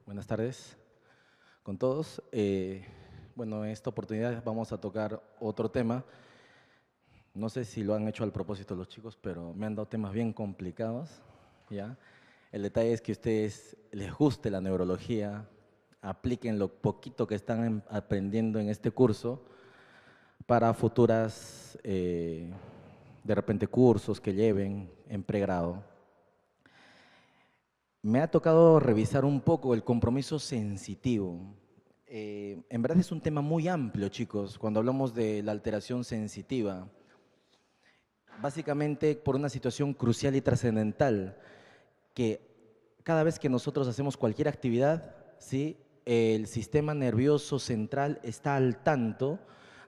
Buenas tardes con todos. Bueno, en esta oportunidad vamos a tocar otro tema. No sé si lo han hecho al propósito los chicos, pero me han dado temas bien complicados, ¿ya? El detalle es que a ustedes les guste la neurología, apliquen lo poquito que están aprendiendo en este curso para futuras, de repente, cursos que lleven en pregrado. Me ha tocado revisar un poco el compromiso sensitivo. En verdad es un tema muy amplio, chicos, cuando hablamos de la alteración sensitiva. Básicamente por una situación crucial y trascendental, que cada vez que nosotros hacemos cualquier actividad, ¿sí?, el sistema nervioso central está al tanto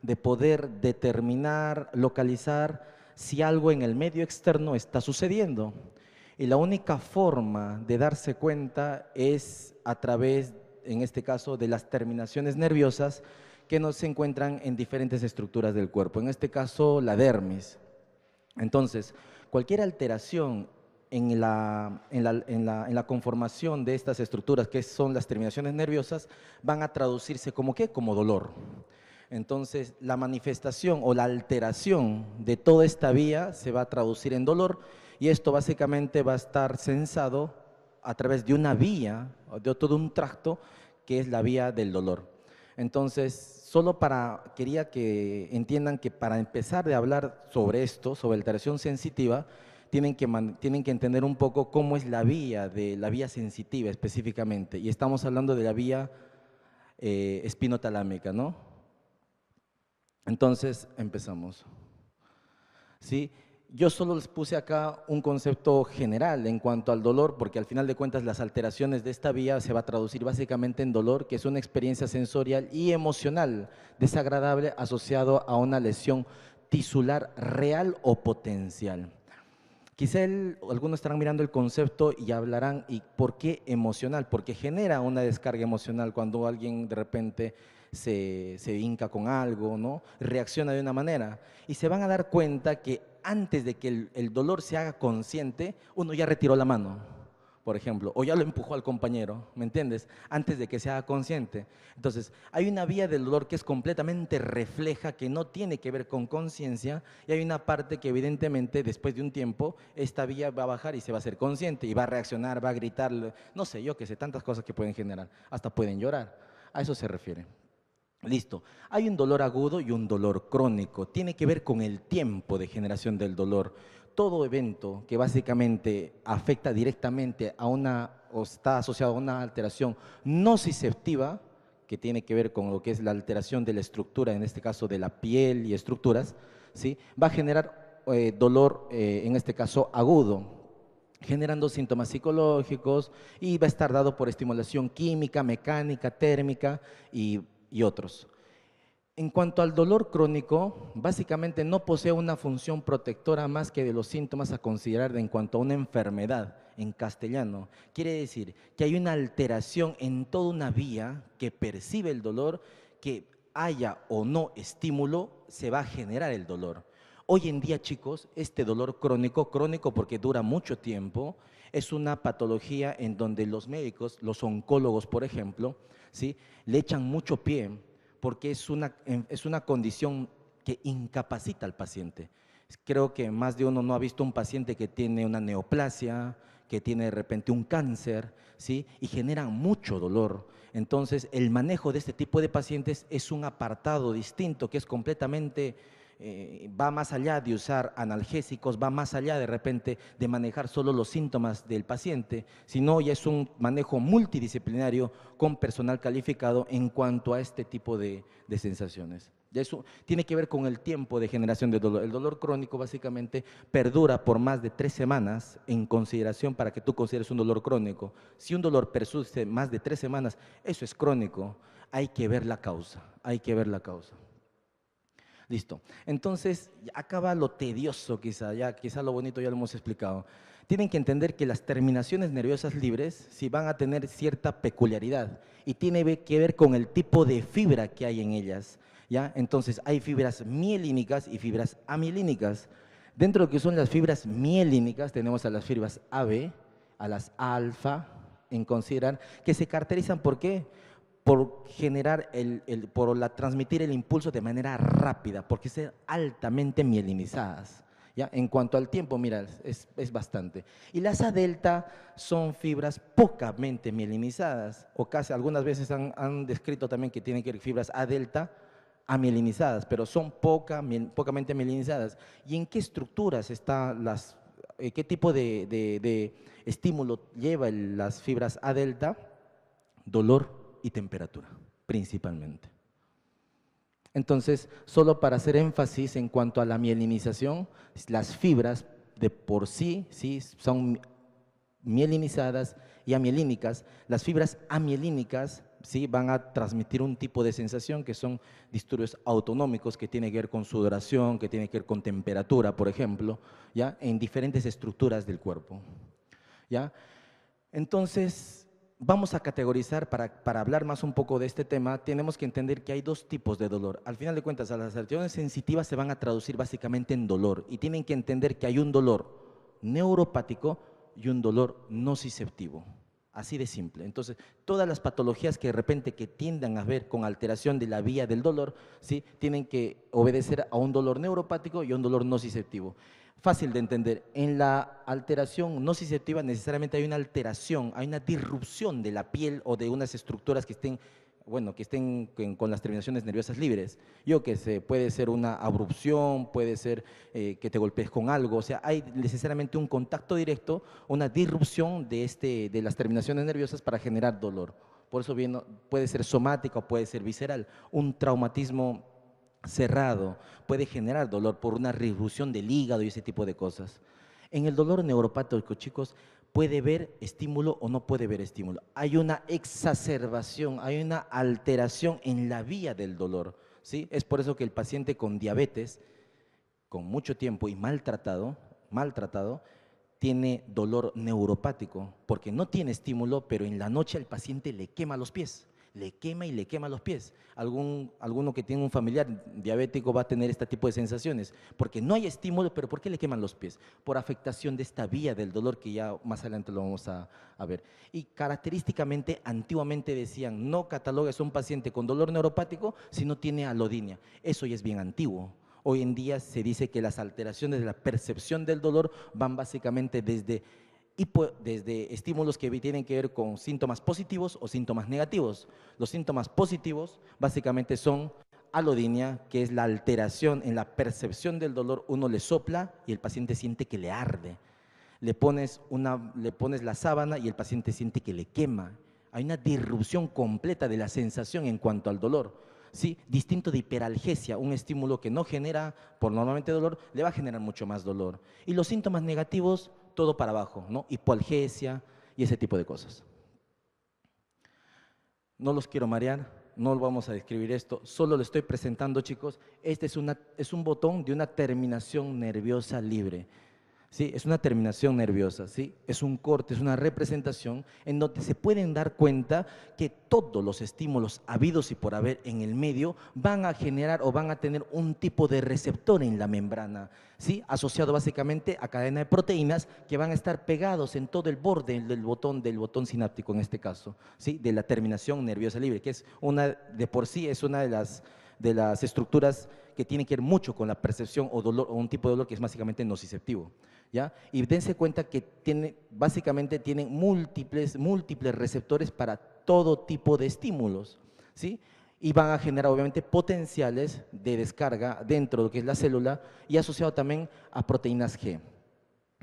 de poder determinar, localizar si algo en el medio externo está sucediendo. Y la única forma de darse cuenta es a través, en este caso, de las terminaciones nerviosas que no se encuentran en diferentes estructuras del cuerpo, en este caso la dermis. Entonces, cualquier alteración en la conformación de estas estructuras, que son las terminaciones nerviosas, van a traducirse como ¿qué? Como dolor. Entonces, la manifestación o la alteración de toda esta vía se va a traducir en dolor, y esto básicamente va a estar censado a través de una vía, de todo un tracto, que es la vía del dolor. Entonces, quería que entiendan que para empezar a hablar sobre esto, sobre alteración sensitiva, tienen que entender un poco cómo es la vía sensitiva específicamente. Y estamos hablando de la vía espinotalámica, ¿no? Entonces, empezamos. ¿Sí? Yo solo les puse acá un concepto general en cuanto al dolor, porque al final de cuentas las alteraciones de esta vía se va a traducir básicamente en dolor, que es una experiencia sensorial y emocional desagradable asociado a una lesión tisular real o potencial. Quizá algunos estarán mirando el concepto y hablarán, ¿y por qué emocional? Porque genera una descarga emocional cuando alguien de repente se hinca con algo, ¿no? Reacciona de una manera. Y se van a dar cuenta que antes de que el dolor se haga consciente, uno ya retiró la mano, por ejemplo, o ya lo empujó al compañero, ¿me entiendes? Antes de que se haga consciente. Entonces, hay una vía del dolor que es completamente refleja, que no tiene que ver con conciencia, y hay una parte que evidentemente después de un tiempo, esta vía va a bajar y se va a hacer consciente, y va a reaccionar, va a gritar, no sé, yo qué sé, tantas cosas que pueden generar, hasta pueden llorar. A eso se refiere. Listo. Hay un dolor agudo y un dolor crónico. Tiene que ver con el tiempo de generación del dolor. Todo evento que básicamente afecta directamente a o está asociado a una alteración nociceptiva, que tiene que ver con lo que es la alteración de la estructura, en este caso de la piel y estructuras, ¿sí?, va a generar dolor, en este caso agudo, generando síntomas psicológicos, y va a estar dado por estimulación química, mecánica, térmica y otros. En cuanto al dolor crónico, básicamente no posee una función protectora más que de los síntomas a considerar en cuanto a una enfermedad en castellano. Quiere decir que hay una alteración en toda una vía que percibe el dolor, que haya o no estímulo, se va a generar el dolor. Hoy en día, chicos, este dolor crónico porque dura mucho tiempo, es una patología en donde los médicos, los oncólogos, por ejemplo, ¿sí?, le echan mucho pie, porque es una condición que incapacita al paciente. Creo que más de uno no ha visto un paciente que tiene una neoplasia, que tiene de repente un cáncer, ¿sí?, y generan mucho dolor. Entonces, el manejo de este tipo de pacientes es un apartado distinto, que es completamente, va más allá de usar analgésicos, va más allá de repente de manejar solo los síntomas del paciente, sino ya es un manejo multidisciplinario con personal calificado en cuanto a este tipo de sensaciones. Eso tiene que ver con el tiempo de generación de dolor. El dolor crónico básicamente perdura por más de 3 semanas en consideración para que tú consideres un dolor crónico. Si un dolor persiste más de 3 semanas, eso es crónico. Hay que ver la causa, hay que ver la causa. Listo. Entonces, acaba lo tedioso quizá lo bonito ya lo hemos explicado. Tienen que entender que las terminaciones nerviosas libres sí van a tener cierta peculiaridad y tiene que ver con el tipo de fibra que hay en ellas, ¿ya? Entonces, hay fibras mielínicas y fibras amielínicas. Dentro de lo que son las fibras mielínicas tenemos a las fibras AB, a las alfa, en considerar que se caracterizan ¿por qué? Por generar transmitir el impulso de manera rápida, porque son altamente mielinizadas. ¿Ya? En cuanto al tiempo, mira, es bastante. Y las A delta son fibras pocamente mielinizadas, o casi algunas veces han descrito también que tienen que ser fibras A delta amielinizadas, pero son pocamente mielinizadas. ¿Y en qué estructuras están qué tipo de estímulo lleva las fibras A delta? Dolor y temperatura, principalmente. Entonces, solo para hacer énfasis en cuanto a la mielinización, las fibras de por sí, son mielinizadas y amielínicas. Las fibras amielínicas van a transmitir un tipo de sensación que son disturbios autonómicos que tienen que ver con sudoración, que tienen que ver con temperatura, por ejemplo, ¿ya? En diferentes estructuras del cuerpo. ¿Ya? Entonces, vamos a categorizar, para hablar más un poco de este tema, tenemos que entender que hay dos tipos de dolor. Al final de cuentas, las alteraciones sensitivas se van a traducir básicamente en dolor y tienen que entender que hay un dolor neuropático y un dolor nociceptivo. Así de simple. Entonces, todas las patologías que de repente que tiendan a ver con alteración de la vía del dolor, ¿sí? Tienen que obedecer a un dolor neuropático y a un dolor nociceptivo. Fácil de entender, en la alteración nociceptiva necesariamente hay una alteración, hay una disrupción de la piel o de unas estructuras que estén, con las terminaciones nerviosas libres. Yo que sé, puede ser una abrupción, puede ser que te golpees con algo, o sea, hay necesariamente un contacto directo, una disrupción de las terminaciones nerviosas para generar dolor. Por eso bien, puede ser somática o puede ser visceral, un traumatismo cerrado puede generar dolor por una disrupción del hígado y ese tipo de cosas. En el dolor neuropático, chicos, puede ver estímulo o no puede ver estímulo. Hay una exacerbación, hay una alteración en la vía del dolor, ¿sí? Es por eso que el paciente con diabetes, con mucho tiempo y maltratado, tiene dolor neuropático, porque no tiene estímulo, pero en la noche al paciente le quema los pies. Le quema y le quema los pies. Alguno que tiene un familiar diabético va a tener este tipo de sensaciones, porque no hay estímulo, pero ¿por qué le queman los pies? Por afectación de esta vía del dolor que ya más adelante lo vamos a ver. Y característicamente, antiguamente decían, no catalogues a un paciente con dolor neuropático si no tiene alodinia. Eso ya es bien antiguo. Hoy en día se dice que las alteraciones de la percepción del dolor van básicamente desde estímulos que tienen que ver con síntomas positivos o síntomas negativos. Los síntomas positivos básicamente son alodinia, que es la alteración en la percepción del dolor. Uno le sopla y el paciente siente que le arde. Le pones la sábana y el paciente siente que le quema. Hay una disrupción completa de la sensación en cuanto al dolor. ¿Sí? Distinto de hiperalgesia, un estímulo que no genera por normalmente dolor, le va a generar mucho más dolor. Y los síntomas negativos, todo para abajo, ¿no? Hipoalgesia y ese tipo de cosas. No los quiero marear, no vamos a describir esto, solo lo estoy presentando, chicos. Este es un botón de una terminación nerviosa libre. ¿Sí? Es una terminación nerviosa, ¿sí? Es un corte, es una representación en donde se pueden dar cuenta que todos los estímulos habidos y por haber en el medio van a generar o van a tener un tipo de receptor en la membrana, ¿sí? Asociado básicamente a cadena de proteínas que van a estar pegados en todo el borde del botón sináptico en este caso, ¿sí? De la terminación nerviosa libre, que es de por sí es una de las estructuras que tiene que ver mucho con la percepción o dolor, o un tipo de dolor que es básicamente nociceptivo. ¿Ya? Y dense cuenta que básicamente tienen múltiples receptores para todo tipo de estímulos, ¿sí? Y van a generar obviamente potenciales de descarga dentro de lo que es la célula y asociado también a proteínas G.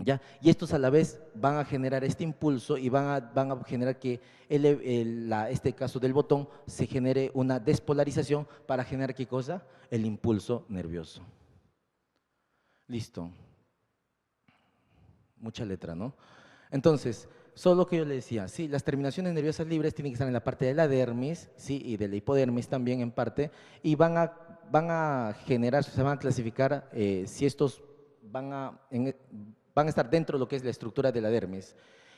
¿Ya? Y estos a la vez van a generar este impulso y van a generar que este caso del botón se genere una despolarización para generar ¿qué cosa? El impulso nervioso. Listo. Mucha letra, ¿no? Entonces, solo lo que yo le decía, sí, las terminaciones nerviosas libres tienen que estar en la parte de la dermis, sí, y de la hipodermis también en parte, y van a generar, se van a clasificar si estos van a estar dentro de lo que es la estructura de la dermis.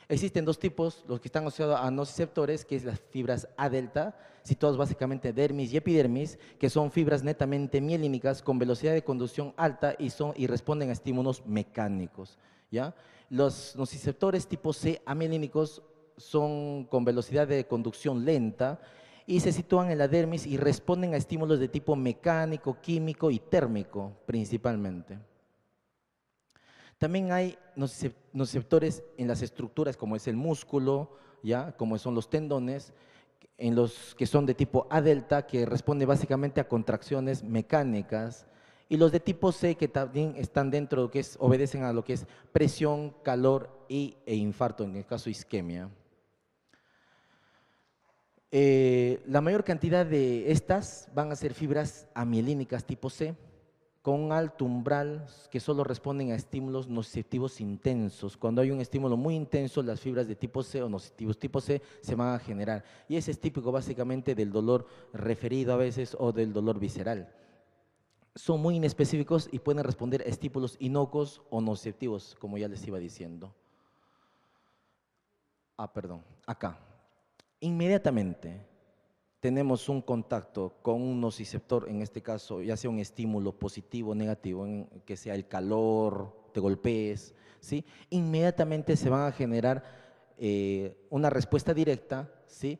Existen dos tipos, los que están asociados a nociceptores, que es las fibras A delta, situados básicamente dermis y epidermis, que son fibras netamente mielínicas con velocidad de conducción alta y responden a estímulos mecánicos. ¿Ya? Los nociceptores tipo C amielínicos son con velocidad de conducción lenta y se sitúan en la dermis y responden a estímulos de tipo mecánico, químico y térmico principalmente. También hay nociceptores en las estructuras como es el músculo, ¿ya? Como son los tendones, en los que son de tipo A delta, que responde básicamente a contracciones mecánicas, y los de tipo C, que también están dentro de lo que es, obedecen a lo que es presión, calor e infarto, en el caso isquemia. La mayor cantidad de estas van a ser fibras amielínicas tipo C, con un alto umbral que solo responden a estímulos nociceptivos intensos. Cuando hay un estímulo muy intenso, las fibras de tipo C o nociceptivos tipo C se van a generar. Y ese es típico básicamente del dolor referido a veces o del dolor visceral. Son muy inespecíficos y pueden responder a estímulos inocuos o nociceptivos, como ya les iba diciendo. Perdón, acá. Inmediatamente tenemos un contacto con un nociceptor, en este caso, ya sea un estímulo positivo o negativo, que sea el calor, te golpees, ¿sí? Inmediatamente se van a generar una respuesta directa, ¿sí?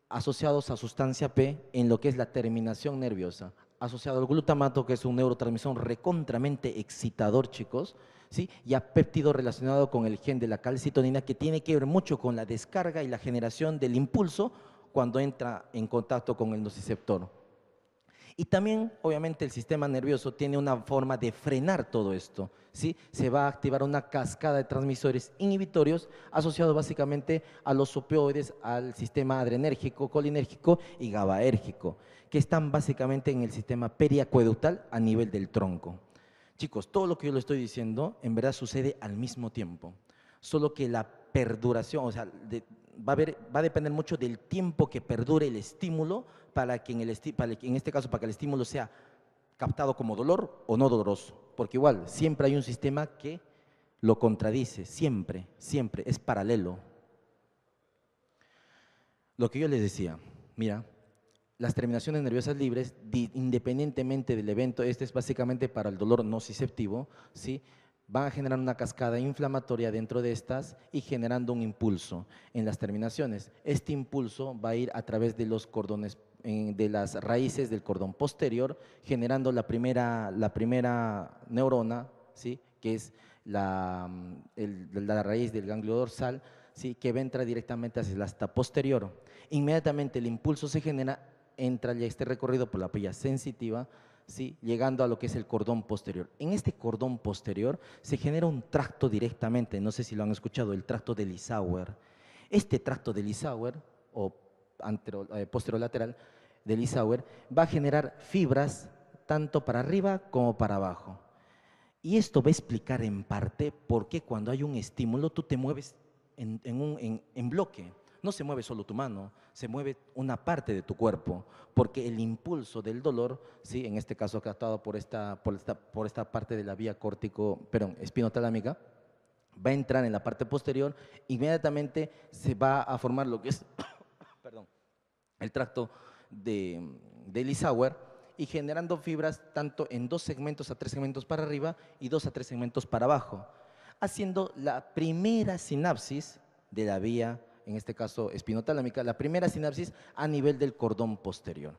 Asociados a sustancia P en lo que es la terminación nerviosa, asociado al glutamato, que es un neurotransmisor recontramente excitador, chicos, ¿sí? Y a péptido relacionado con el gen de la calcitonina, que tiene que ver mucho con la descarga y la generación del impulso cuando entra en contacto con el nociceptor. Y también, obviamente, el sistema nervioso tiene una forma de frenar todo esto, ¿sí? Se va a activar una cascada de transmisores inhibitorios asociados básicamente a los opioides, al sistema adrenérgico, colinérgico y GABAérgico, que están básicamente en el sistema periacueductal a nivel del tronco. Chicos, todo lo que yo le estoy diciendo en verdad sucede al mismo tiempo, solo que la perduración, o sea, va a depender mucho del tiempo que perdure el estímulo para que en este caso para que el estímulo sea captado como dolor o no doloroso, porque igual siempre hay un sistema que lo contradice, siempre, siempre, es paralelo. Lo que yo les decía, mira, las terminaciones nerviosas libres, independientemente del evento, este es básicamente para el dolor nociceptivo, ¿sí? Van a generar una cascada inflamatoria dentro de estas y generando un impulso en las terminaciones. Este impulso va a ir a través de los cordones, de las raíces del cordón posterior, generando la primera neurona, ¿sí? Que es la raíz del ganglio dorsal, ¿sí? Que va a entrar directamente hacia el asta posterior. Inmediatamente el impulso se genera, entra ya este recorrido por la vía sensitiva, ¿sí? Llegando a lo que es el cordón posterior. En este cordón posterior se genera un tracto directamente, no sé si lo han escuchado, el tracto de Lissauer. Este tracto de Lissauer, o posterolateral de Lissauer, va a generar fibras tanto para arriba como para abajo. Y esto va a explicar en parte por qué cuando hay un estímulo tú te mueves en bloque. No se mueve solo tu mano, se mueve una parte de tu cuerpo, porque el impulso del dolor, ¿sí? En este caso captado por esta parte de la vía espinotalámica, va a entrar en la parte posterior, inmediatamente se va a formar lo que es perdón, el tracto de Lissauer, y generando fibras tanto en 2 segmentos a 3 segmentos para arriba y 2 a 3 segmentos para abajo, haciendo la primera sinapsis de la vía, en este caso espinotalámica, la primera sinapsis a nivel del cordón posterior.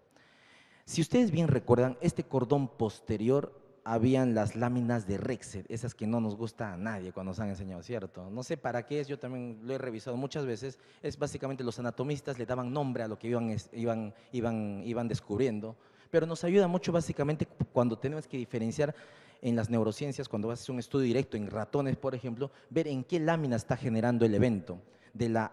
Si ustedes bien recuerdan, este cordón posterior habían las láminas de Rexed, esas que no nos gusta a nadie cuando nos han enseñado, ¿cierto? No sé para qué es, yo también lo he revisado muchas veces, es básicamente los anatomistas le daban nombre a lo que iban descubriendo, pero nos ayuda mucho básicamente cuando tenemos que diferenciar en las neurociencias, cuando haces un estudio directo en ratones, por ejemplo, ver en qué lámina está generando el evento de la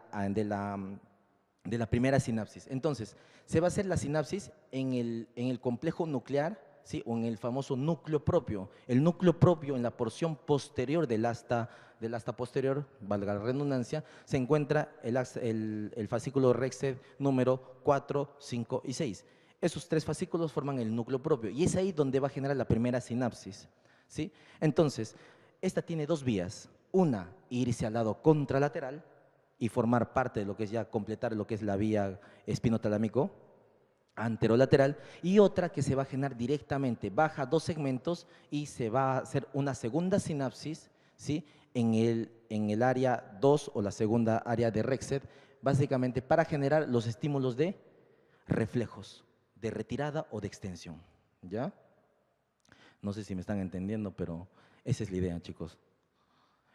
primera sinapsis. Entonces, se va a hacer la sinapsis en el complejo nuclear, ¿sí? O en el famoso núcleo propio. El núcleo propio, en la porción posterior del asta posterior, valga la redundancia, se encuentra el fascículo Rexed número 4, 5 y 6. Esos 3 fascículos forman el núcleo propio y es ahí donde va a generar la primera sinapsis, ¿sí? Entonces, esta tiene 2 vías. Una, irse al lado contralateral y formar parte de lo que es ya completar lo que es la vía espinotalámico anterolateral, y otra que se va a generar directamente, baja 2 segmentos y se va a hacer una segunda sinapsis, ¿sí? en el área 2 o la segunda área de Rexed, básicamente para generar los estímulos de reflejos, de retirada o de extensión, ¿ya? No sé si me están entendiendo, pero esa es la idea, chicos.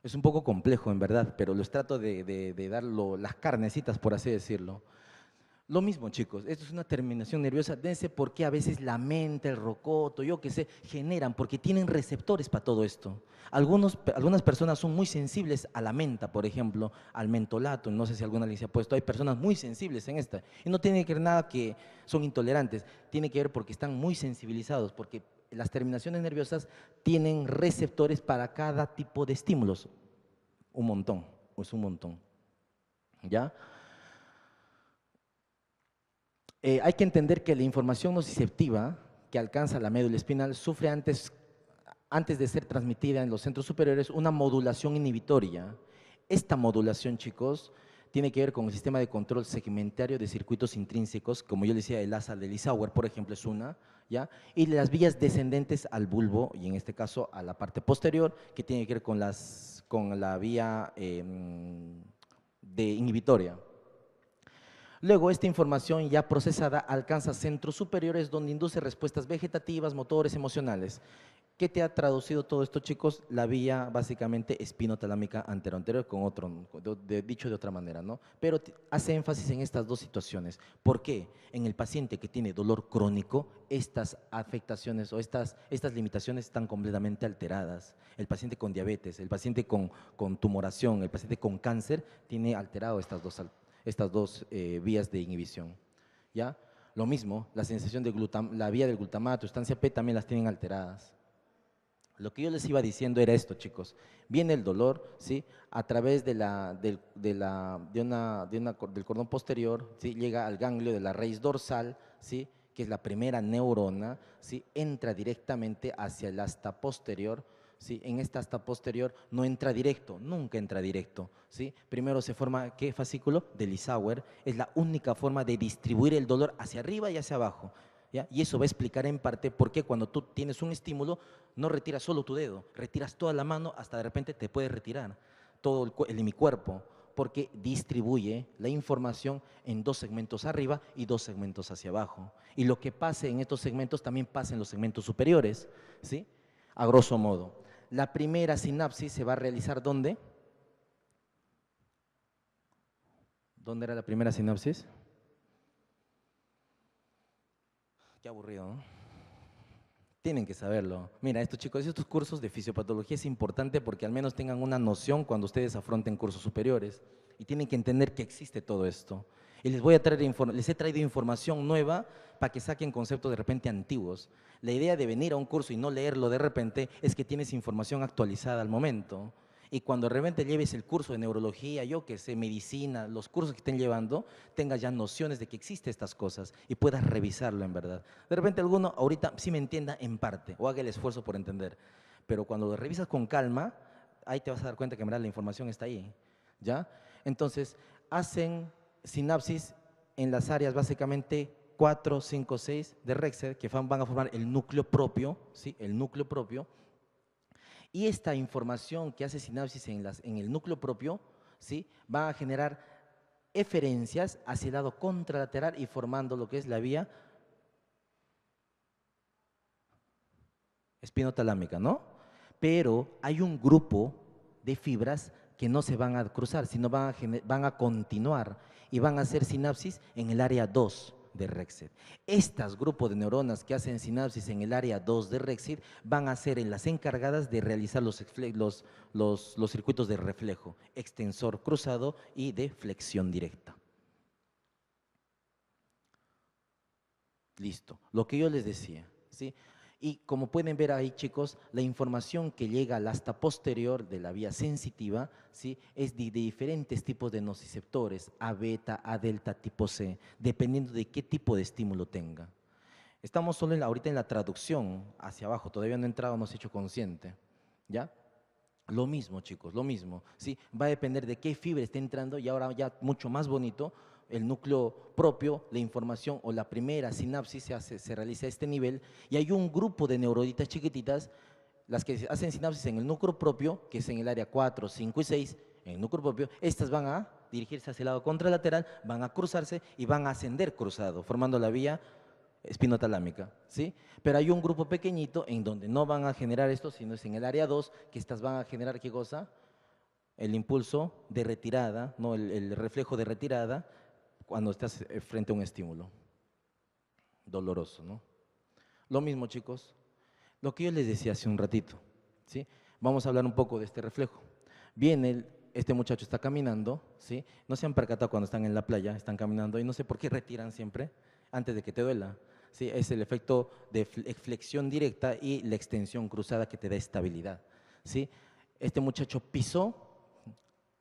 Es un poco complejo, en verdad, pero les trato de dar las carnecitas, por así decirlo. Lo mismo, chicos, esto es una terminación nerviosa, dense porque a veces la mente, el rocoto, yo qué sé, generan, porque tienen receptores para todo esto. Algunas personas son muy sensibles a la menta, por ejemplo, al mentolato, no sé si alguna les ha puesto, hay personas muy sensibles en esta, y no tiene que ver nada que son intolerantes, tiene que ver porque están muy sensibilizados, porque las terminaciones nerviosas tienen receptores para cada tipo de estímulos, un montón, es un montón, ¿ya? Hay que entender que la información nociceptiva que alcanza la médula espinal sufre antes de ser transmitida en los centros superiores una modulación inhibitoria. Esta modulación, chicos, tiene que ver con el sistema de control segmentario de circuitos intrínsecos, como yo les decía, el asa de Lissauer, por ejemplo, es una, ¿ya? Y las vías descendentes al bulbo, y en este caso a la parte posterior, que tiene que ver con la vía de inhibitoria. Luego, esta información ya procesada alcanza centros superiores donde induce respuestas vegetativas, motores, emocionales. ¿Qué te ha traducido todo esto, chicos? La vía básicamente espinotalámica anterior, con otro, dicho de otra manera, ¿no? Pero hace énfasis en estas dos situaciones. ¿Por qué? En el paciente que tiene dolor crónico, estas afectaciones o estas limitaciones están completamente alteradas. El paciente con diabetes, el paciente con tumoración, el paciente con cáncer, tiene alterado estas dos vías de inhibición, ¿ya? Lo mismo, la sensación de la vía del glutamato, sustancia P, también las tienen alteradas. Lo que yo les iba diciendo era esto, chicos. Viene el dolor, ¿sí? A través del cordón posterior, ¿sí? Llega al ganglio de la raíz dorsal, ¿sí? Que es la primera neurona, ¿sí? Entra directamente hacia el asta posterior, ¿sí? En esta asta posterior no entra directo, nunca entra directo, ¿sí? Primero se forma, ¿qué fascículo? De Lissauer, es la única forma de distribuir el dolor hacia arriba y hacia abajo, ¿ya? Y eso va a explicar en parte por qué cuando tú tienes un estímulo no retiras solo tu dedo, retiras toda la mano, hasta de repente te puedes retirar todo el hemicuerpo, porque distribuye la información en dos segmentos arriba y dos segmentos hacia abajo. Y lo que pase en estos segmentos también pasa en los segmentos superiores, ¿sí? A grosso modo. La primera sinapsis se va a realizar ¿dónde? ¿Dónde era la primera sinapsis? Qué aburrido, ¿no? Tienen que saberlo. Mira, estos cursos de fisiopatología es importante porque al menos tengan una noción cuando ustedes afronten cursos superiores y tienen que entender que existe todo esto. Y les he traído información nueva para que saquen conceptos de repente antiguos. La idea de venir a un curso y no leerlo de repente es que tienes información actualizada al momento. Y cuando de repente lleves el curso de neurología, yo que sé, medicina, los cursos que estén llevando, tengas ya nociones de que existen estas cosas y puedas revisarlo en verdad. De repente alguno ahorita sí me entienda en parte o haga el esfuerzo por entender, pero cuando lo revisas con calma, ahí te vas a dar cuenta que en verdad la información está ahí, ¿ya? Entonces, hacen sinapsis en las áreas básicamente 4, 5, 6 de Rexer, que van a formar el núcleo propio, ¿sí? El núcleo propio. Y esta información que hace sinapsis en el núcleo propio, ¿sí? Va a generar eferencias hacia el lado contralateral y formando lo que es la vía espinotalámica, ¿no? Pero hay un grupo de fibras que no se van a cruzar, sino van a continuar y van a hacer sinapsis en el área 2 de Rexed. Estos grupos de neuronas que hacen sinapsis en el área 2 de Rexed van a ser las encargadas de realizar los circuitos de reflejo, extensor cruzado y de flexión directa. Listo, lo que yo les decía, ¿sí? Y como pueden ver ahí, chicos, la información que llega al asta posterior de la vía sensitiva, ¿sí? Es de diferentes tipos de nociceptores, A beta, A delta, tipo C, dependiendo de qué tipo de estímulo tenga. Estamos solo ahorita en la traducción hacia abajo, todavía no he entrado, no se ha hecho consciente, ¿ya? Lo mismo, chicos, lo mismo, ¿sí? Va a depender de qué fibra esté entrando y ahora ya mucho más bonito, el núcleo propio, la información o la primera sinapsis se realiza a este nivel y hay un grupo de neuronitas chiquititas, las que hacen sinapsis en el núcleo propio, que es en el área 4, 5 y 6, en el núcleo propio, estas van a dirigirse hacia el lado contralateral, van a cruzarse y van a ascender cruzado, formando la vía espinotalámica, ¿sí? Pero hay un grupo pequeñito en donde no van a generar esto, sino es en el área 2, que estas van a generar, ¿qué cosa? El impulso de retirada, ¿no? El reflejo de retirada cuando estás frente a un estímulo doloroso, ¿no? Lo mismo, chicos, lo que yo les decía hace un ratito, ¿sí? Vamos a hablar un poco de este reflejo. Viene este muchacho está caminando, ¿sí? No se han percatado cuando están en la playa, están caminando y no sé por qué retiran siempre antes de que te duela, ¿sí? Es el efecto de flexión directa y la extensión cruzada que te da estabilidad, ¿sí? Este muchacho pisó,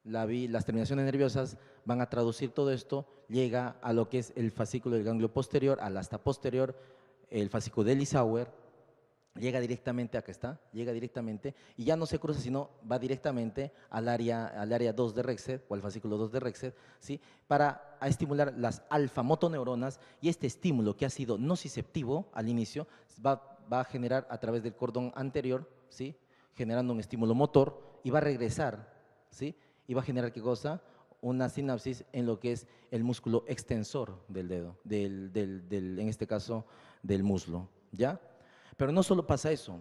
las terminaciones nerviosas van a traducir todo esto, llega a lo que es el fascículo del ganglio posterior, al asta posterior, el fascículo de Lissauer, llega directamente, acá está, llega directamente y ya no se cruza, sino va directamente al área 2 de Rexed o al fascículo 2 de Rexed, ¿sí? Para estimular las alfa-motoneuronas y este estímulo que ha sido nociceptivo al inicio va a generar a través del cordón anterior, ¿sí? Generando un estímulo motor y va a regresar, ¿sí? Y va a generar, ¿qué cosa? Una sinapsis en lo que es el músculo extensor del dedo, en este caso del muslo, ¿ya? Pero no solo pasa eso.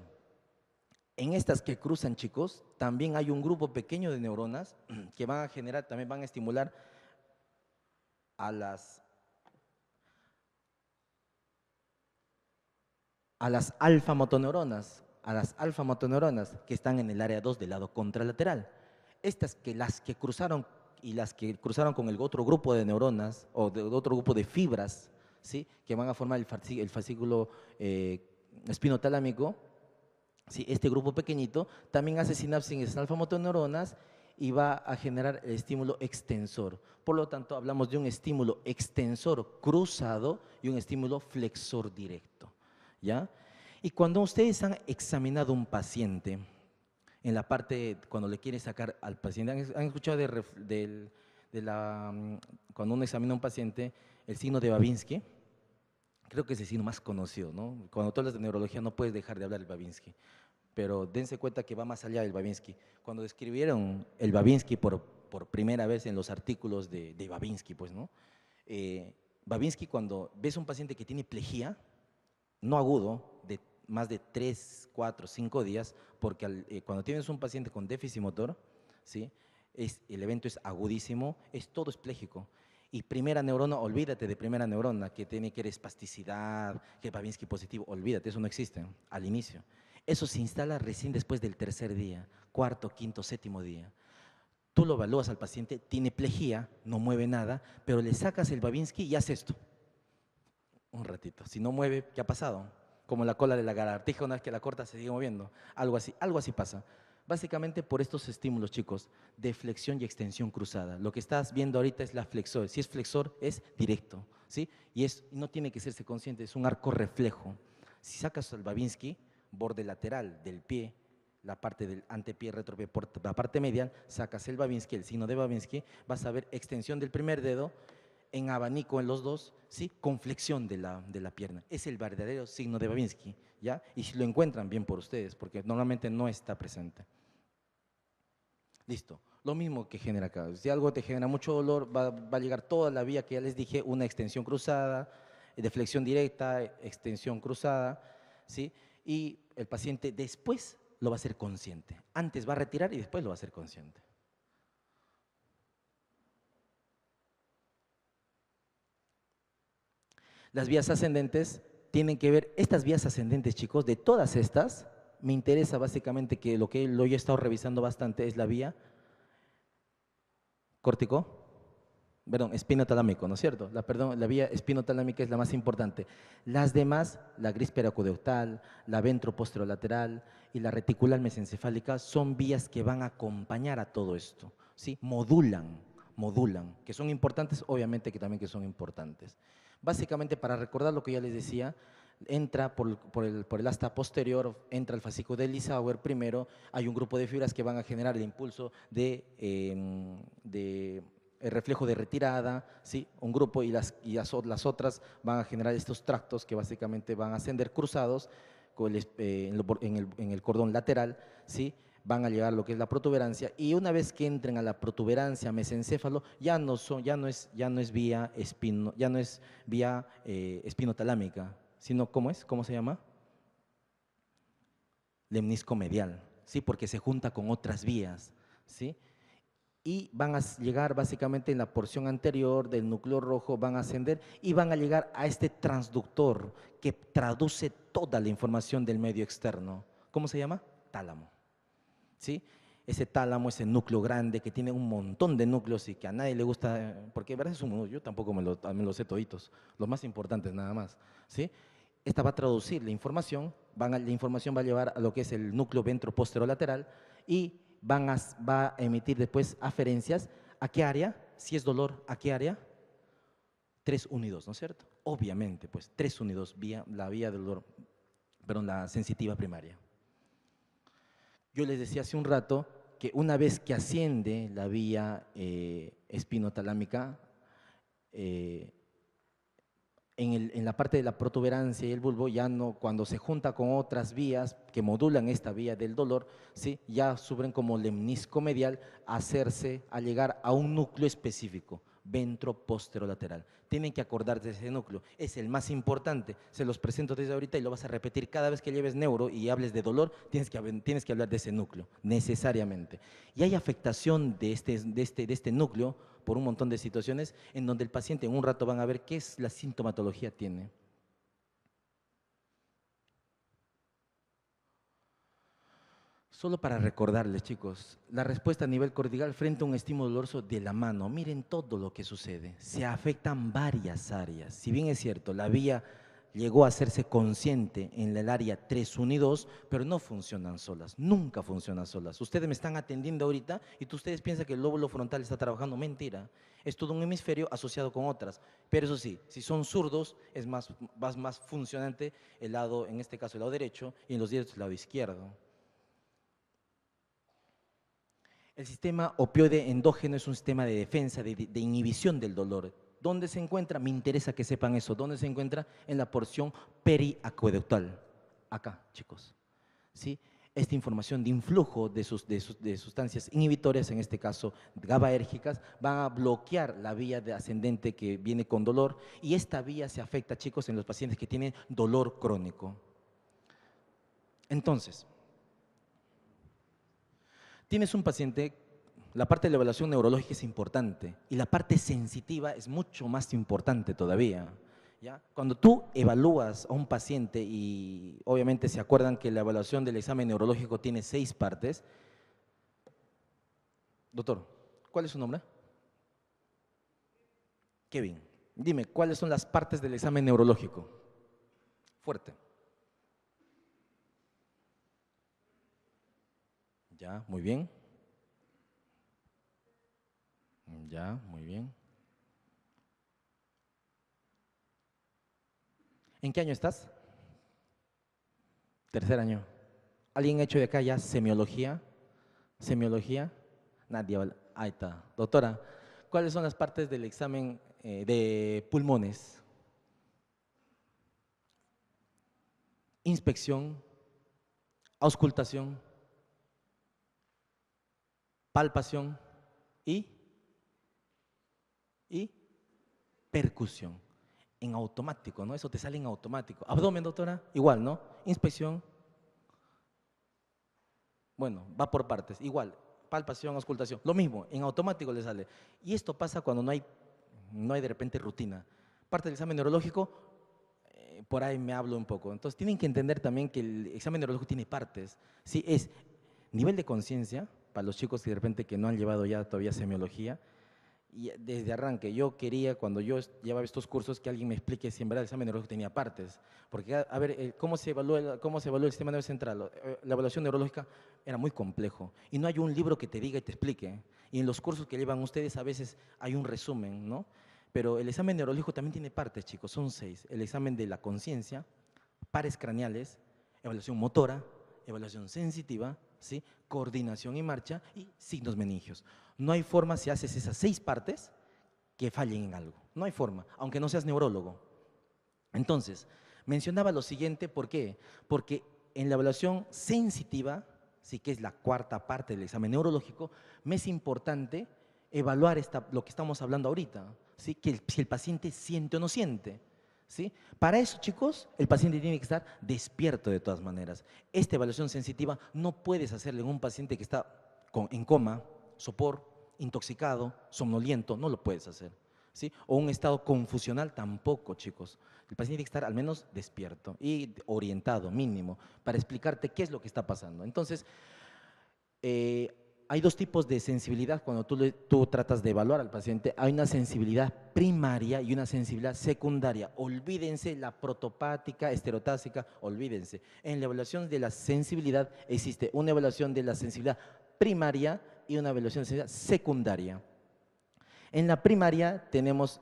En estas que cruzan, chicos, también hay un grupo pequeño de neuronas que van a generar, también van a estimular a las alfa-motoneuronas, que están en el área 2 del lado contralateral. Las que cruzaron y las que cruzaron con el otro grupo de neuronas o de otro grupo de fibras, ¿sí? Que van a formar el fascículo espinotalámico, ¿sí? Este grupo pequeñito también hace sinapsis en alfa-motoneuronas y va a generar el estímulo extensor. Por lo tanto, hablamos de un estímulo extensor cruzado y un estímulo flexor directo, ¿ya? Y cuando ustedes han examinado un paciente, en la parte, cuando le quiere sacar al paciente, ¿han escuchado cuando uno examina a un paciente, el signo de Babinski? Creo que es el signo más conocido, ¿no? Cuando tú hablas de neurología no puedes dejar de hablar del Babinski, pero dense cuenta que va más allá del Babinski. Cuando describieron el Babinski por primera vez en los artículos de Babinski, pues, ¿no? Babinski, cuando ves a un paciente que tiene plejía, no agudo, de más de 3, 4, 5 días, porque cuando tienes un paciente con déficit motor, ¿sí? El evento es agudísimo, todo es pléjico. Y primera neurona, olvídate de primera neurona, que tiene que ser espasticidad, que Babinski positivo, olvídate, eso no existe al inicio. Eso se instala recién después del tercer día, cuarto, quinto, séptimo día. Tú lo evalúas al paciente, tiene plejía, no mueve nada, pero le sacas el Babinski y hace esto. Un ratito. Si no mueve, ¿qué ha pasado? Como la cola de la lagartija, una vez que la corta se sigue moviendo. Algo así pasa. Básicamente por estos estímulos, chicos, de flexión y extensión cruzada. Lo que estás viendo ahorita es la flexor. Si es flexor, es directo, ¿sí? Y no tiene que serse consciente, es un arco reflejo. Si sacas el Babinski, borde lateral del pie, la parte del antepié, retropie, por la parte medial, sacas el Babinski, el signo de Babinski, vas a ver extensión del primer dedo, en abanico en los dos, ¿sí? Con flexión de la pierna. Es el verdadero signo de Babinski, ¿ya? Y si lo encuentran, bien por ustedes, porque normalmente no está presente. Listo. Lo mismo que genera acá. Si algo te genera mucho dolor, va a llegar toda la vía que ya les dije, una extensión cruzada, de flexión directa, extensión cruzada, ¿sí? Y el paciente después lo va a hacer consciente. Antes va a retirar y después lo va a hacer consciente. Las vías ascendentes tienen que ver, estas vías ascendentes, chicos, de todas estas, me interesa básicamente que lo que yo he estado revisando bastante es la vía espinotalámico, ¿no es cierto? La vía espinotalámica es la más importante. Las demás, la gris periacudeoctal, la ventroposterolateral y la reticular mesencefálica son vías que van a acompañar a todo esto, ¿sí? Modulan, que son importantes, obviamente que también que son importantes. Básicamente, para recordar lo que ya les decía, entra por el asta posterior, entra el fascículo de Lissauer primero, hay un grupo de fibras que van a generar el impulso de el reflejo de retirada, ¿sí? Un grupo y las otras van a generar estos tractos que básicamente van a ascender cruzados en el cordón lateral, ¿sí? van a llegar a lo que es la protuberancia y una vez que entren a la protuberancia mesencéfalo ya no es vía espinotalámica, sino ¿cómo se llama? Lemnisco medial, ¿sí? Porque se junta con otras vías, ¿sí? Y van a llegar básicamente en la porción anterior del núcleo rojo, van a ascender y van a llegar a este transductor que traduce toda la información del medio externo. ¿Cómo se llama? Tálamo, ¿sí? Ese tálamo, ese núcleo grande que tiene un montón de núcleos y que a nadie le gusta, porque verdad es yo tampoco me los sé toditos, los más importantes nada más, ¿sí? Esta va a traducir la información, la información va a llevar a lo que es el núcleo ventroposterolateral y va a emitir después aferencias. ¿A qué área? Si es dolor, ¿a qué área? 3, 1 y 2, ¿no es cierto? Obviamente, pues 3, 1 y 2, la vía del dolor, perdón, la sensitiva primaria. Yo les decía hace un rato que una vez que asciende la vía espinotalámica, en la parte de la protuberancia y el bulbo, ya no, cuando se junta con otras vías que modulan esta vía del dolor, ¿sí? Ya sufren como lemnisco medial a llegar a un núcleo específico, ventroposterolateral. Tienen que acordarse de ese núcleo, es el más importante, se los presento desde ahorita y lo vas a repetir cada vez que lleves neuro y hables de dolor, tienes que hablar de ese núcleo, necesariamente. Y hay afectación de este núcleo por un montón de situaciones en donde el paciente en un rato van a ver qué es la sintomatología tiene. Solo para recordarles, chicos, la respuesta a nivel cortical frente a un estímulo doloroso de la mano. Miren todo lo que sucede. Se afectan varias áreas. Si bien es cierto, la vía llegó a hacerse consciente en el área 3, 1 y 2, pero no funcionan solas, nunca funcionan solas. Ustedes me están atendiendo ahorita y ustedes piensan que el lóbulo frontal está trabajando. Mentira, es todo un hemisferio asociado con otras. Pero eso sí, si son zurdos, es más funcionante el lado, en este caso el lado derecho, y en los diestros el lado izquierdo. El sistema opioide endógeno es un sistema de defensa, de inhibición del dolor. ¿Dónde se encuentra? Me interesa que sepan eso. ¿Dónde se encuentra? En la porción periacueductal. Acá, chicos. ¿Sí? Esta información de influjo de sustancias inhibitorias, en este caso GABAérgicas, van a bloquear la vía de ascendente que viene con dolor y esta vía se afecta, chicos, en los pacientes que tienen dolor crónico. Entonces, tienes un paciente, la parte de la evaluación neurológica es importante y la parte sensitiva es mucho más importante todavía. ¿Ya? Cuando tú evalúas a un paciente y obviamente se acuerdan que la evaluación del examen neurológico tiene 6 partes. Doctor, ¿cuál es su nombre? Kevin, dime, ¿cuáles son las partes del examen neurológico? Fuerte. Ya, muy bien. Ya, muy bien. ¿En qué año estás? 3er año. ¿Alguien ha hecho de acá ya semiología? ¿Semiología? Nadie habla. Ahí está. Doctora, ¿cuáles son las partes del examen de pulmones? Inspección, auscultación, palpación y percusión. En automático, ¿no? Eso te sale en automático. Abdomen, doctora, igual, ¿no? Inspección. Bueno, va por partes, igual. Palpación, auscultación, lo mismo, en automático le sale. Y esto pasa cuando no hay de repente rutina. Parte del examen neurológico, por ahí me hablo un poco. Entonces tienen que entender también que el examen neurológico tiene partes. Sí, es nivel de conciencia, para los chicos que de repente que no han llevado ya todavía semiología, y desde arranque, yo quería, cuando yo llevaba estos cursos, que alguien me explique si en verdad el examen neurológico tenía partes. Porque, a ver, ¿cómo se evalúa el sistema nervioso central? La evaluación neurológica era muy complejo. Y no hay un libro que te diga y te explique. Y en los cursos que llevan ustedes a veces hay un resumen, ¿no? Pero el examen neurológico también tiene partes, chicos, son 6. El examen de la conciencia, pares craneales, evaluación motora, evaluación sensitiva, ¿sí? Coordinación y marcha y signos meningios. No hay forma, si haces esas 6 partes, que fallen en algo. No hay forma, aunque no seas neurólogo. Entonces, mencionaba lo siguiente, ¿por qué? Porque en la evaluación sensitiva sí que es la cuarta parte del examen neurológico, me es importante evaluar lo que estamos hablando ahorita, ¿sí? Si el paciente siente o no siente. ¿Sí? Para eso, chicos, el paciente tiene que estar despierto de todas maneras. Esta evaluación sensitiva no puedes hacerle en un paciente que está en coma, sopor, intoxicado, somnoliento, no lo puedes hacer. ¿Sí? O un estado confusional tampoco, chicos. El paciente tiene que estar al menos despierto y orientado, mínimo, para explicarte qué es lo que está pasando. Entonces, hay dos tipos de sensibilidad cuando tú tratas de evaluar al paciente. Hay una sensibilidad primaria y una sensibilidad secundaria. Olvídense la protopática, estereotáxica, olvídense. En la evaluación de la sensibilidad existe una evaluación de la sensibilidad primaria y una evaluación de sensibilidad secundaria. En la primaria tenemos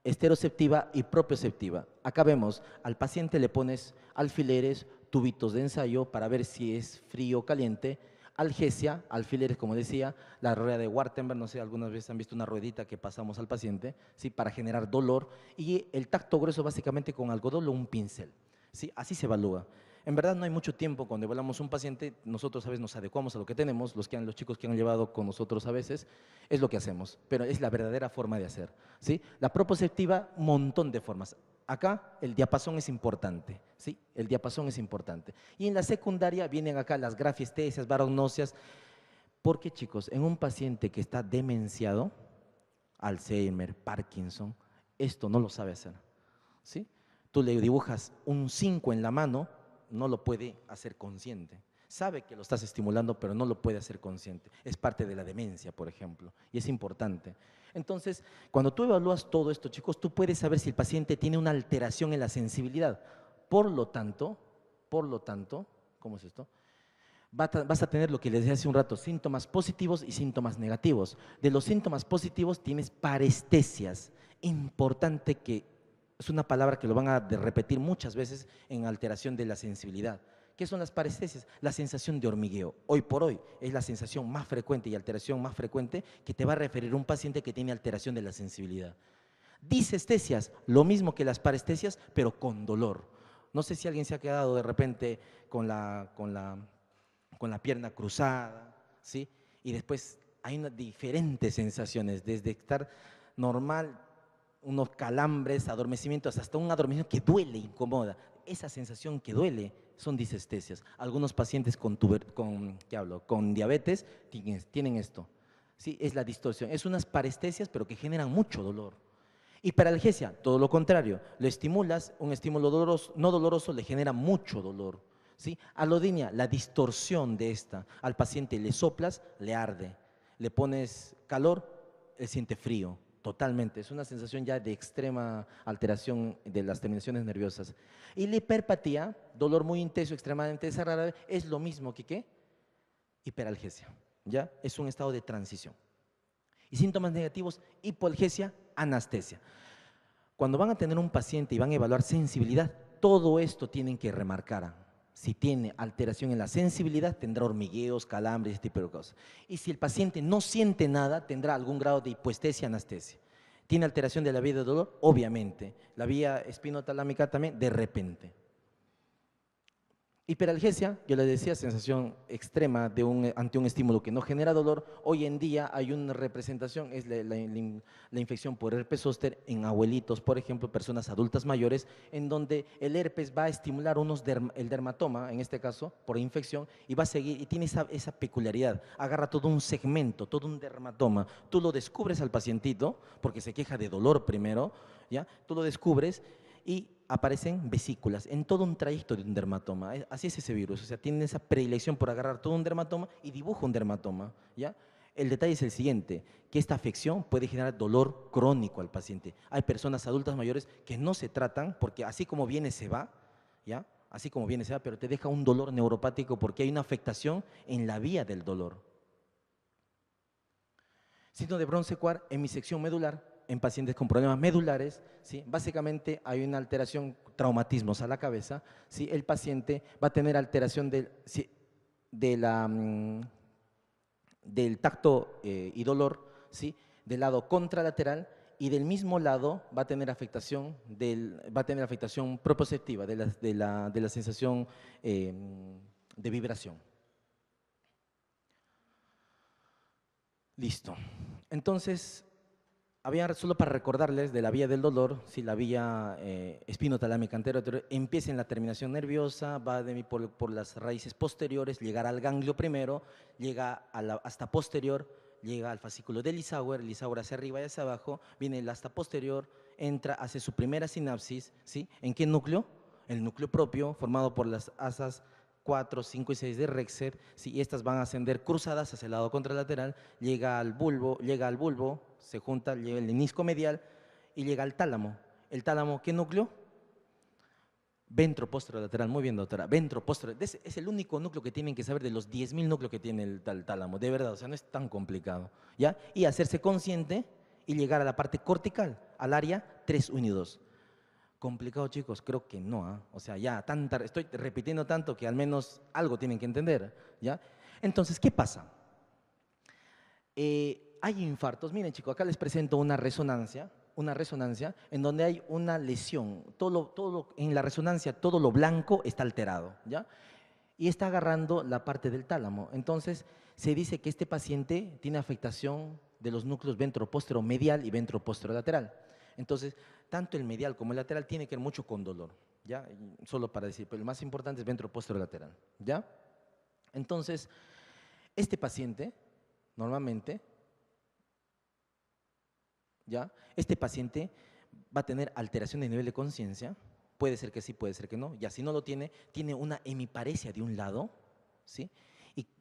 estereoceptiva y propioceptiva. Acá vemos, al paciente le pones alfileres, tubitos de ensayo para ver si es frío o caliente, algesia, alfileres, como decía, la rueda de Wartenberg, no sé, algunas veces han visto una ruedita que pasamos al paciente, ¿sí? Para generar dolor, y el tacto grueso básicamente con algodón o un pincel, ¿sí? Así se evalúa. En verdad no hay mucho tiempo cuando evaluamos un paciente, nosotros a veces nos adecuamos a lo que tenemos, los chicos que han llevado con nosotros a veces, es lo que hacemos, pero es la verdadera forma de hacer, ¿sí? La proprioceptiva, un montón de formas. Acá el diapasón es importante, ¿sí? El diapasón es importante. Y en la secundaria vienen acá las grafiestesias, barognosias, porque chicos, en un paciente que está demenciado, Alzheimer, Parkinson, esto no lo sabe hacer, ¿sí? Tú le dibujas un 5 en la mano, no lo puede hacer consciente. Sabe que lo estás estimulando, pero no lo puede hacer consciente. Es parte de la demencia, por ejemplo, y es importante. Entonces, cuando tú evalúas todo esto, chicos, tú puedes saber si el paciente tiene una alteración en la sensibilidad. Por lo tanto, ¿cómo es esto? Vas a tener lo que les decía hace un rato, síntomas positivos y síntomas negativos. De los síntomas positivos tienes parestesias. Importante que es una palabra que lo van a repetir muchas veces en alteración de la sensibilidad. ¿Qué son las parestesias? La sensación de hormigueo. Hoy por hoy es la sensación más frecuente y alteración más frecuente que te va a referir un paciente que tiene alteración de la sensibilidad. Disestesias, lo mismo que las parestesias, pero con dolor. No sé si alguien se ha quedado de repente con la pierna cruzada, ¿sí? Y después hay diferentes sensaciones, desde estar normal, unos calambres, adormecimientos, hasta un adormecimiento que duele, incomoda. Esa sensación que duele son disestesias. Algunos pacientes con diabetes tienen esto. ¿Sí? Es la distorsión. Es unas parestesias, pero que generan mucho dolor. Hiperalgesia, todo lo contrario. Lo estimulas, un estímulo doloroso, no doloroso le genera mucho dolor. ¿Sí? Alodinia, la distorsión de esta. Al paciente le soplas, le arde. Le pones calor, él siente frío. Totalmente, es una sensación ya de extrema alteración de las terminaciones nerviosas. Y la hiperpatía, dolor muy intenso, extremadamente desagradable, es lo mismo que ¿qué? Hiperalgesia, ¿ya? Es un estado de transición. Y síntomas negativos, hipoalgesia, anestesia. Cuando van a tener un paciente y van a evaluar sensibilidad, todo esto tienen que remarcar. Si tiene alteración en la sensibilidad, tendrá hormigueos, calambres, este tipo de cosas. Y si el paciente no siente nada, tendrá algún grado de hipoestesia, anestesia. ¿Tiene alteración de la vía de dolor? Obviamente. La vía espinotalámica también, de repente. Hiperalgesia, yo les decía, sensación extrema ante un estímulo que no genera dolor. Hoy en día hay una representación, es la infección por herpes zóster en abuelitos, por ejemplo, personas adultas mayores, en donde el herpes va a estimular el dermatoma, en este caso, por infección, y va a seguir, y tiene esa peculiaridad, agarra todo un segmento, todo un dermatoma. Tú lo descubres al pacientito, porque se queja de dolor primero, ¿ya? Tú lo descubres y aparecen vesículas en todo un trayecto de un dermatoma. Así es ese virus, o sea, tiene esa predilección por agarrar todo un dermatoma y dibuja un dermatoma, ¿ya? El detalle es el siguiente, que esta afección puede generar dolor crónico al paciente. Hay personas adultas mayores que no se tratan porque así como viene se va, ¿ya? Así como viene se va, pero te deja un dolor neuropático porque hay una afectación en la vía del dolor. Síndrome de Brown-Séquard, hemisección medular, en pacientes con problemas medulares, ¿sí? Básicamente hay una alteración, traumatismos a la cabeza, ¿sí? El paciente va a tener alteración del tacto y dolor, ¿sí? Del lado contralateral, y del mismo lado va a tener afectación, proprioceptiva de la sensación de vibración. Listo. Entonces, solo para recordarles de la vía del dolor, si la vía espinotalámica anterior empieza en la terminación nerviosa, va por las raíces posteriores, llegará al ganglio primero, llega hasta posterior, llega al fascículo de Lissauer hacia arriba y hacia abajo, viene el hasta posterior, entra, hace su primera sinapsis, ¿sí? ¿En qué núcleo? El núcleo propio, formado por las asas 4, 5 y 6 de Rexer, ¿sí? Y estas van a ascender cruzadas hacia el lado contralateral, llega al bulbo, se junta, llega el menisco medial y llega al tálamo. ¿El tálamo qué núcleo? Ventroposterolateral, muy bien doctora, ventroposterolateral, es el único núcleo que tienen que saber de los 10.000 núcleos que tiene el tálamo, de verdad, o sea, no es tan complicado, ¿ya? Y hacerse consciente y llegar a la parte cortical, al área 3, 1 y 2. ¿Complicado, chicos? Creo que no, ¿ah? O sea, ya, estoy repitiendo tanto que al menos algo tienen que entender, ¿ya? Entonces, ¿qué pasa? Hay infartos, miren chicos, acá les presento una resonancia en donde hay una lesión, en la resonancia todo lo blanco está alterado, ¿ya? Y está agarrando la parte del tálamo. Entonces, se dice que este paciente tiene afectación de los núcleos ventroposteromedial y ventroposterolateral. Entonces, tanto el medial como el lateral tiene que ver mucho con dolor, ¿ya? Solo para decir, pero el más importante es ventroposterolateral, ¿ya? Entonces, este paciente, normalmente, ¿ya? Este paciente va a tener alteración de nivel de conciencia, puede ser que sí, puede ser que no, ya si no lo tiene, tiene una hemiparesia de un lado, ¿sí?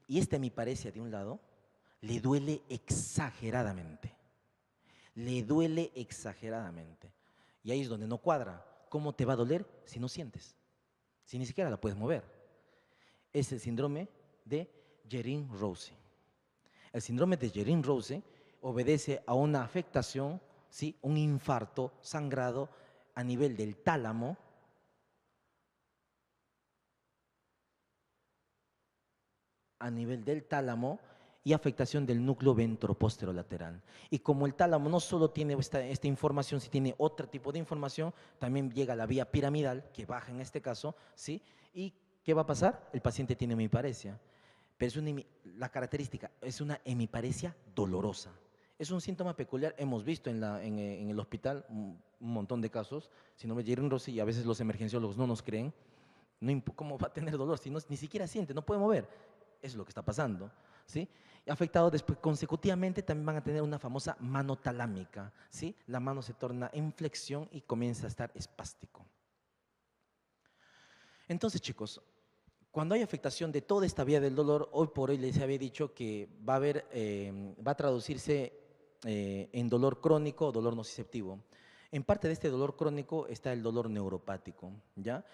Y esta hemiparesia de un lado le duele exageradamente, le duele exageradamente. Y ahí es donde no cuadra. ¿Cómo te va a doler si no sientes? Si ni siquiera la puedes mover. Es el síndrome de Guerin-Rosé. El síndrome de Guerin-Rosé obedece a una afectación, ¿sí? Un infarto, sangrado a nivel del tálamo, y afectación del núcleo ventroposterolateral. Y como el tálamo no solo tiene esta información, si tiene otro tipo de información, también llega a la vía piramidal, que baja en este caso, ¿sí? ¿Y qué va a pasar? El paciente tiene hemiparesia, pero la característica es una hemiparesia dolorosa. Es un síntoma peculiar, hemos visto en el hospital un montón de casos, si no me dieron Rossi, y a veces los emergenciólogos no nos creen, ¿cómo va a tener dolor si ni siquiera siente, no puede mover? Eso es lo que está pasando, ¿sí? Y afectados después consecutivamente también van a tener una famosa mano talámica, ¿sí? La mano se torna en flexión y comienza a estar espástico. Entonces, chicos, cuando hay afectación de toda esta vía del dolor, hoy por hoy les había dicho que va a traducirse en dolor crónico o dolor nociceptivo. En parte de este dolor crónico está el dolor neuropático, ¿ya?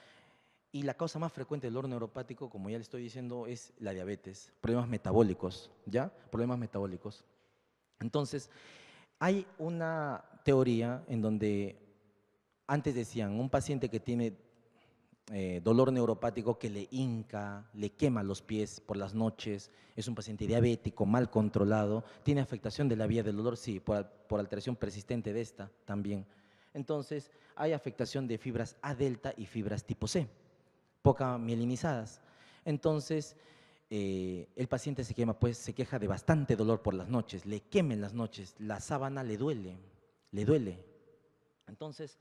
Y la causa más frecuente del dolor neuropático, como ya le estoy diciendo, es la diabetes, problemas metabólicos, ¿ya? Problemas metabólicos. Entonces, hay una teoría en donde antes decían, un paciente que tiene dolor neuropático que le hinca, le quema los pies por las noches, es un paciente diabético, mal controlado, tiene afectación de la vía del dolor, sí, por alteración persistente de esta también. Entonces, hay afectación de fibras A delta y fibras tipo C, poca mielinizadas. Entonces, el paciente se quema, pues se queja de bastante dolor por las noches, le quema en las noches, la sábana le duele, le duele. Entonces,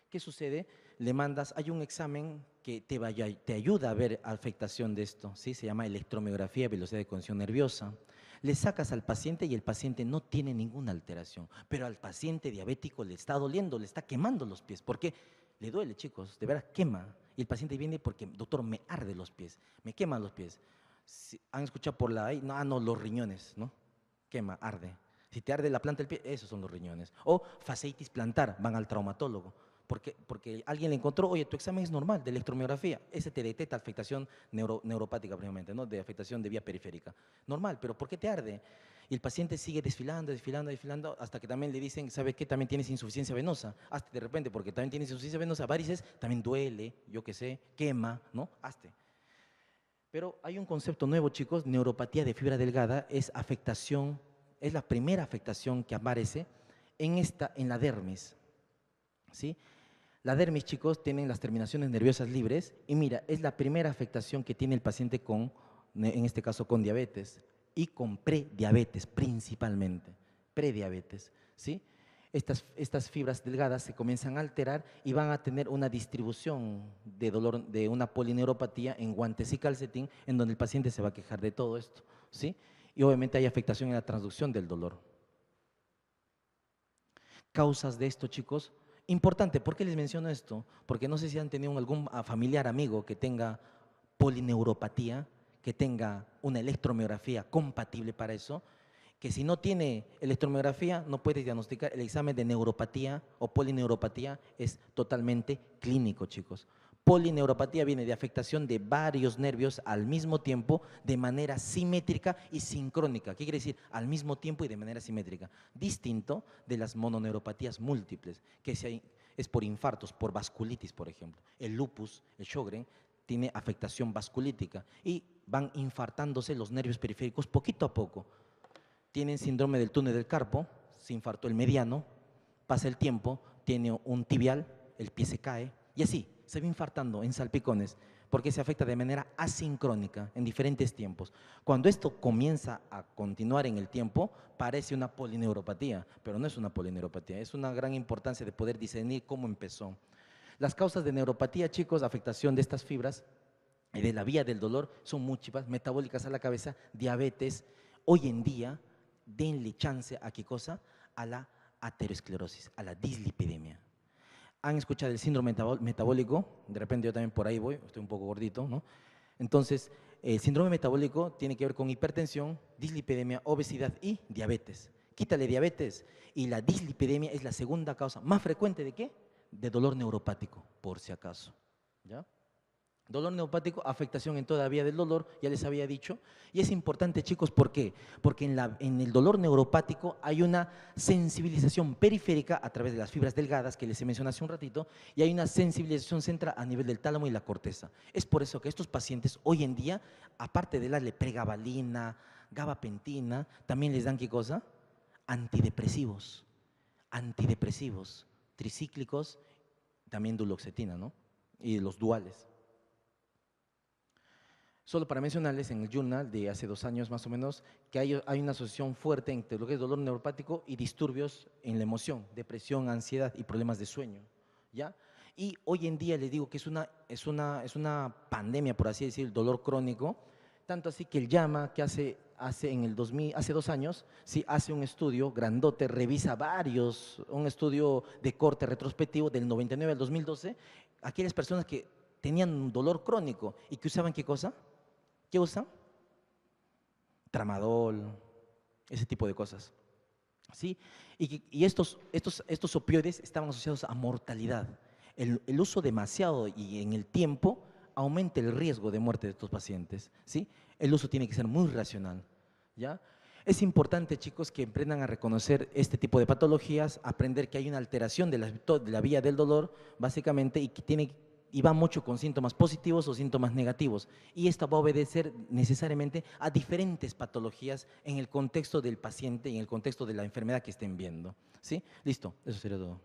¿qué sucede? Le mandas, hay un examen que te ayuda a ver afectación de esto, ¿sí? Se llama electromiografía, velocidad de conducción nerviosa. Le sacas al paciente y el paciente no tiene ninguna alteración, pero al paciente diabético le está doliendo, le está quemando los pies. ¿Por qué? Le duele, chicos, de verdad quema. Y el paciente viene porque, doctor, me arde los pies, me queman los pies. ¿Han escuchado por la no, los riñones, ¿no? Quema, arde. Si te arde la planta del pie, esos son los riñones. O fasciitis plantar, van al traumatólogo. Porque alguien le encontró, oye, tu examen es normal de electromiografía, ese te detecta afectación neuropática previamente, ¿no? De afectación de vía periférica. Normal, pero ¿por qué te arde? Y el paciente sigue desfilando, hasta que también le dicen, ¿sabes qué? También tienes insuficiencia venosa. Hazte de repente, porque también tienes insuficiencia venosa, varices, también duele, yo qué sé, quema, ¿no? Hazte. Pero hay un concepto nuevo, chicos, neuropatía de fibra delgada, es afectación, es la primera afectación que aparece en la dermis, ¿sí? La dermis, chicos, tienen las terminaciones nerviosas libres y mira, es la primera afectación que tiene el paciente en este caso con diabetes. y con prediabetes principalmente, prediabetes, ¿sí? Estas fibras delgadas se comienzan a alterar y van a tener una distribución de dolor, de una polineuropatía en guantes y calcetín, en donde el paciente se va a quejar de todo esto, ¿sí? Y obviamente hay afectación en la transducción del dolor. Causas de esto, chicos. Importante, ¿por qué les menciono esto? Porque no sé si han tenido algún familiar, amigo que tenga polineuropatía, que tenga una electromiografía compatible para eso, que si no tiene electromiografía no puede diagnosticar. El examen de neuropatía o polineuropatía es totalmente clínico, chicos. Polineuropatía viene de afectación de varios nervios al mismo tiempo, de manera simétrica y sincrónica. ¿Qué quiere decir? Al mismo tiempo y de manera simétrica. Distinto de las mononeuropatías múltiples, que es por infartos, por vasculitis, por ejemplo. El lupus, el Sjögren, tiene afectación vasculítica y van infartándose los nervios periféricos poquito a poco. Tienen síndrome del túnel del carpo, se infartó el mediano, pasa el tiempo, tiene un tibial, el pie se cae y así se va infartando en salpicones porque se afecta de manera asincrónica en diferentes tiempos. Cuando esto comienza a continuar en el tiempo, parece una polineuropatía, pero no es una polineuropatía, es una gran importancia de poder discernir cómo empezó. Las causas de neuropatía, chicos, afectación de estas fibras y de la vía del dolor son múltiples, metabólicas a la cabeza, diabetes. Hoy en día, denle chance a qué cosa, a la aterosclerosis, a la dislipidemia. ¿Han escuchado el síndrome metabólico? De repente yo también por ahí voy, estoy un poco gordito, ¿no? Entonces, el síndrome metabólico tiene que ver con hipertensión, dislipidemia, obesidad y diabetes. Quítale diabetes y la dislipidemia es la segunda causa más frecuente ¿de qué? De dolor neuropático, por si acaso, ¿ya? Dolor neuropático, afectación en toda vía del dolor, ya les había dicho. Y es importante, chicos, ¿por qué? Porque en el dolor neuropático hay una sensibilización periférica a través de las fibras delgadas que les mencioné hace un ratito, y hay una sensibilización central a nivel del tálamo y la corteza. Es por eso que estos pacientes hoy en día, aparte de darle pregabalina, gabapentina, también les dan ¿qué cosa? Antidepresivos, tricíclicos, también duloxetina, ¿no? Y los duales. Solo para mencionarles en el journal de hace 2 años más o menos que hay una asociación fuerte entre lo que es dolor neuropático y disturbios en la emoción, depresión, ansiedad y problemas de sueño, ¿ya? Y hoy en día les digo que es una pandemia, por así decir, el dolor crónico, tanto así que el JAMA, que hace 2 años, sí, hace un estudio grandote, revisa un estudio de corte retrospectivo del 99 al 2012, aquellas personas que tenían un dolor crónico y que usaban ¿qué cosa? ¿Qué usan? Tramadol, ese tipo de cosas, ¿sí? Y estos opioides estaban asociados a mortalidad. El uso demasiado y en el tiempo aumenta el riesgo de muerte de estos pacientes, ¿sí? El uso tiene que ser muy racional, ¿ya? Es importante, chicos, que aprendan a reconocer este tipo de patologías, aprender que hay una alteración de la vía del dolor, básicamente, y va mucho con síntomas positivos o síntomas negativos. Y esto va a obedecer necesariamente a diferentes patologías en el contexto del paciente y en el contexto de la enfermedad que estén viendo, ¿sí? Listo, eso sería todo.